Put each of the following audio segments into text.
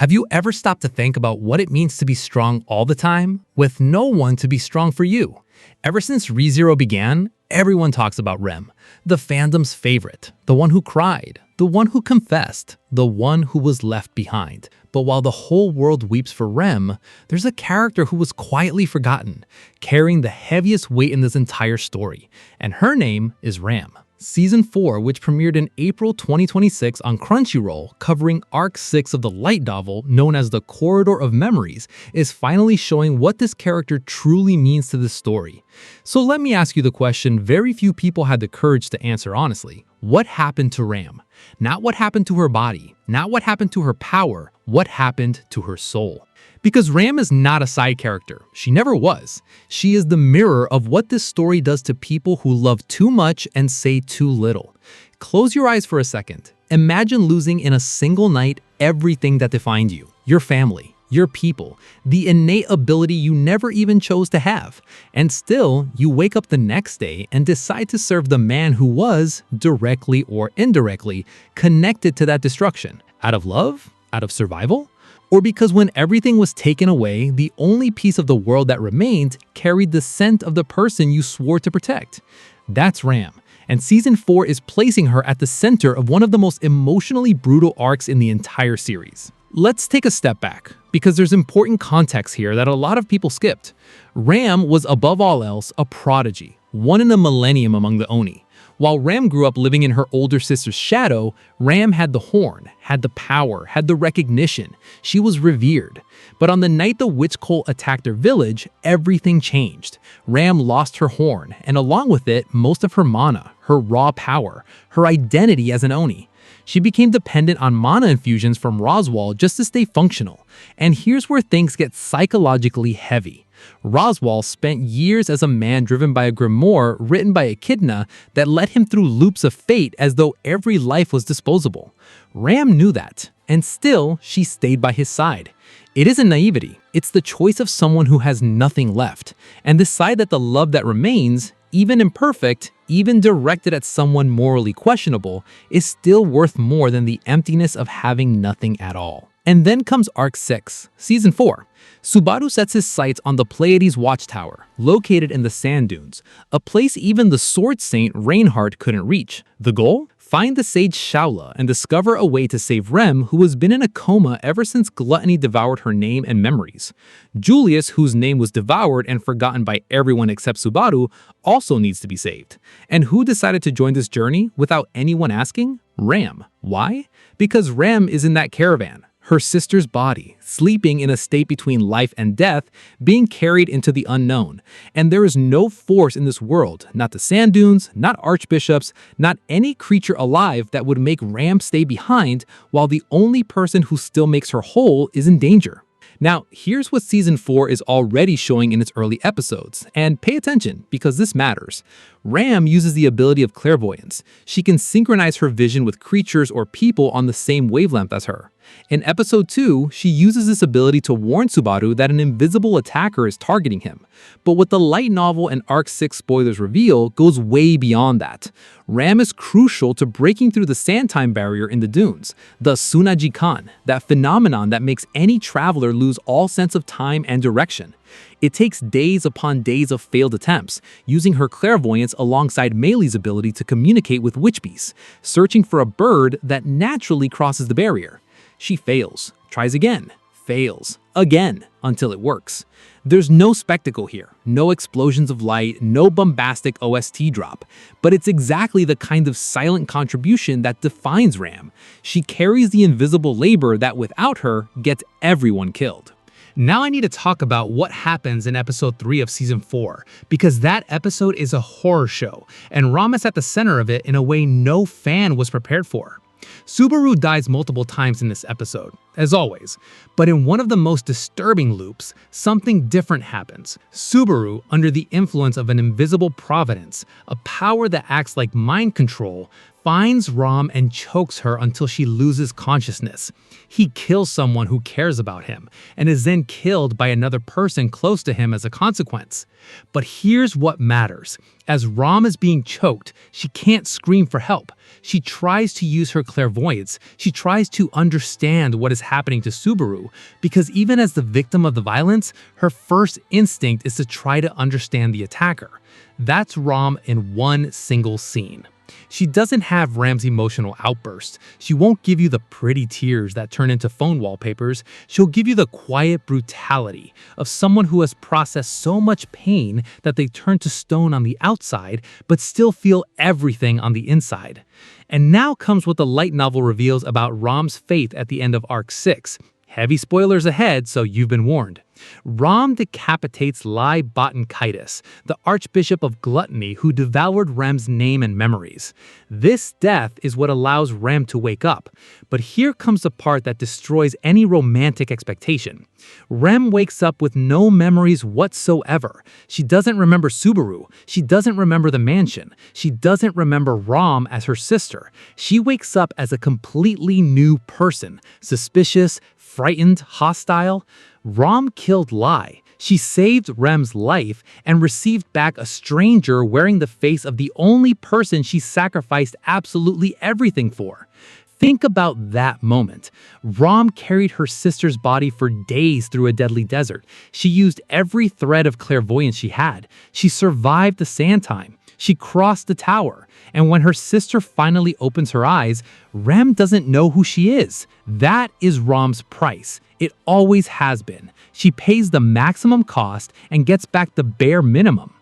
Have you ever stopped to think about what it means to be strong all the time, with no one to be strong for you? Ever since ReZero began, everyone talks about Rem, the fandom's favorite, the one who cried, the one who confessed, the one who was left behind. But while the whole world weeps for Rem, there's a character who was quietly forgotten, carrying the heaviest weight in this entire story, and her name is Ram. Season 4, which premiered in April 2026 on Crunchyroll, covering Arc 6 of the light novel known as the Corridor of Memories, is finally showing what this character truly means to this story. So let me ask you the question very few people had the courage to answer honestly. What happened to Ram? Not what happened to her body, not what happened to her power, what happened to her soul? Because Ram is not a side character. She never was. She is the mirror of what this story does to people who love too much and say too little. Close your eyes for a second. Imagine losing in a single night everything that defined you, your family, your people, the innate ability you never even chose to have. And still, you wake up the next day and decide to serve the man who was, directly or indirectly, connected to that destruction. Out of love? Out of survival? Or because when everything was taken away, the only piece of the world that remained carried the scent of the person you swore to protect? That's Ram, and Season 4 is placing her at the center of one of the most emotionally brutal arcs in the entire series. Let's take a step back, because there's important context here that a lot of people skipped. Ram was above all else a prodigy, one in a millennium among the Oni. While Ram grew up living in her older sister's shadow, Ram had the horn, had the power, had the recognition. She was revered. But on the night the witch cult attacked their village, everything changed. Ram lost her horn, and along with it, most of her mana, her raw power, her identity as an Oni. She became dependent on mana infusions from Roswaal just to stay functional. And here's where things get psychologically heavy. Roswaal spent years as a man driven by a grimoire written by Echidna that led him through loops of fate as though every life was disposable. Ram knew that, and still she stayed by his side. It isn't naivety, it's the choice of someone who has nothing left, and decide that the love that remains, even imperfect, even directed at someone morally questionable, is still worth more than the emptiness of having nothing at all. And then comes Arc 6, Season 4. Subaru sets his sights on the Pleiades Watchtower, located in the sand dunes, a place even the sword saint Reinhardt couldn't reach. The goal? Find the sage Shaula and discover a way to save Rem, who has been in a coma ever since gluttony devoured her name and memories. Julius, whose name was devoured and forgotten by everyone except Subaru, also needs to be saved. And who decided to join this journey without anyone asking? Ram. Why? Because Ram is in that caravan, her sister's body, sleeping in a state between life and death, being carried into the unknown. And there is no force in this world, not the sand dunes, not archbishops, not any creature alive that would make Ram stay behind, while the only person who still makes her whole is in danger. Now, here's what Season 4 is already showing in its early episodes, and pay attention because this matters. Ram uses the ability of clairvoyance. She can synchronize her vision with creatures or people on the same wavelength as her. In Episode 2, she uses this ability to warn Subaru that an invisible attacker is targeting him. But what the light novel and Arc 6 spoilers reveal goes way beyond that. Ram is crucial to breaking through the sand-time barrier in the dunes, the Sunajikan, that phenomenon that makes any traveler lose all sense of time and direction. It takes days upon days of failed attempts, using her clairvoyance alongside Meilei's ability to communicate with witch beasts, searching for a bird that naturally crosses the barrier. She fails, tries again, fails, again, until it works. There's no spectacle here, no explosions of light, no bombastic OST drop, but it's exactly the kind of silent contribution that defines Ram. She carries the invisible labor that without her gets everyone killed. Now I need to talk about what happens in Episode 3 of Season 4, because that episode is a horror show, and Ram is at the center of it in a way no fan was prepared for. Subaru dies multiple times in this episode, as always, but in one of the most disturbing loops, something different happens. Subaru, under the influence of an invisible providence, a power that acts like mind control, finds Ram and chokes her until she loses consciousness. He kills someone who cares about him and is then killed by another person close to him as a consequence. But here's what matters. As Ram is being choked, she can't scream for help. She tries to use her clairvoyance. She tries to understand what is happening to Subaru, because even as the victim of the violence, her first instinct is to try to understand the attacker. That's Ram in one single scene. She doesn't have Ram's emotional outburst. She won't give you the pretty tears that turn into phone wallpapers. She'll give you the quiet brutality of someone who has processed so much pain that they turn to stone on the outside, but still feel everything on the inside. And now comes what the light novel reveals about Ram's fate at the end of Arc 6. Heavy spoilers ahead, so you've been warned. Ram decapitates Pleiades, the Archbishop of Gluttony who devoured Rem's name and memories. This death is what allows Rem to wake up. But here comes the part that destroys any romantic expectation. Rem wakes up with no memories whatsoever. She doesn't remember Subaru. She doesn't remember the mansion. She doesn't remember Ram as her sister. She wakes up as a completely new person, suspicious, frightened, hostile. Ram killed Lai. She saved Rem's life and received back a stranger wearing the face of the only person she sacrificed absolutely everything for. Think about that moment. Ram carried her sister's body for days through a deadly desert. She used every thread of clairvoyance she had. She survived the sand time. She crossed the tower. And when her sister finally opens her eyes, Rem doesn't know who she is. That is Ram's price. It always has been. She pays the maximum cost and gets back the bare minimum.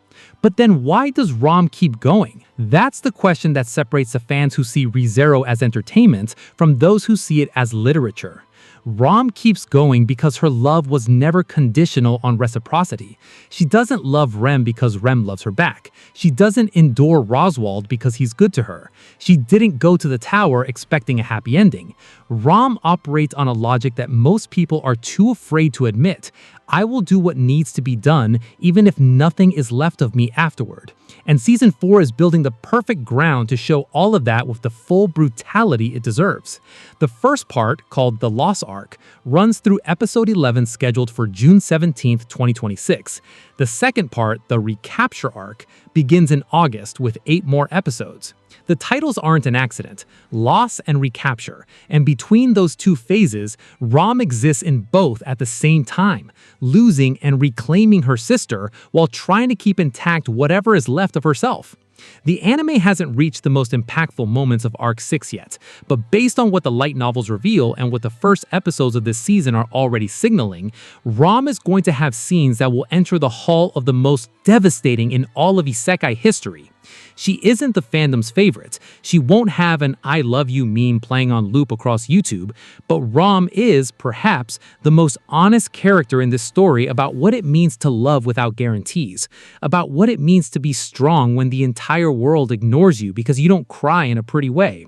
But then why does Ram keep going? That's the question that separates the fans who see ReZero as entertainment from those who see it as literature. Ram keeps going because her love was never conditional on reciprocity. She doesn't love Rem because Rem loves her back. She doesn't endure Roswald because he's good to her. She didn't go to the tower expecting a happy ending. Ram operates on a logic that most people are too afraid to admit. I will do what needs to be done even if nothing is left of me afterward. And Season 4 is building the perfect ground to show all of that with the full brutality it deserves. The first part, called The Loss Arc, runs through Episode 11 scheduled for June 17, 2026. The second part, The Recapture Arc, begins in August with 8 more episodes. The titles aren't an accident, loss and recapture, and between those two phases, Ram exists in both at the same time, losing and reclaiming her sister while trying to keep intact whatever is left of herself. The anime hasn't reached the most impactful moments of Arc 6 yet, but based on what the light novels reveal and what the first episodes of this season are already signaling, Ram is going to have scenes that will enter the hall of the most devastating in all of isekai history. She isn't the fandom's favorite. She won't have an I love you meme playing on loop across YouTube, but Ram is, perhaps, the most honest character in this story about what it means to love without guarantees, about what it means to be strong when the entire world ignores you because you don't cry in a pretty way.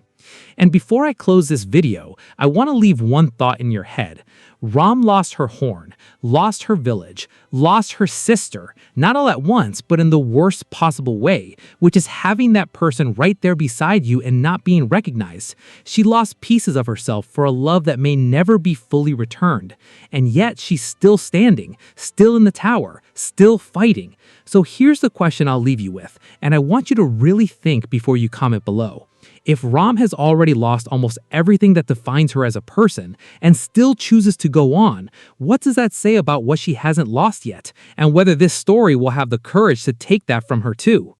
And before I close this video, I want to leave one thought in your head. Ram lost her horn, lost her village, lost her sister, not all at once, but in the worst possible way, which is having that person right there beside you and not being recognized. She lost pieces of herself for a love that may never be fully returned. And yet she's still standing, still in the tower, still fighting. So here's the question I'll leave you with, and I want you to really think before you comment below. If Ram has already lost almost everything that defines her as a person and still chooses to go on, what does that say about what she hasn't lost yet, and whether this story will have the courage to take that from her too?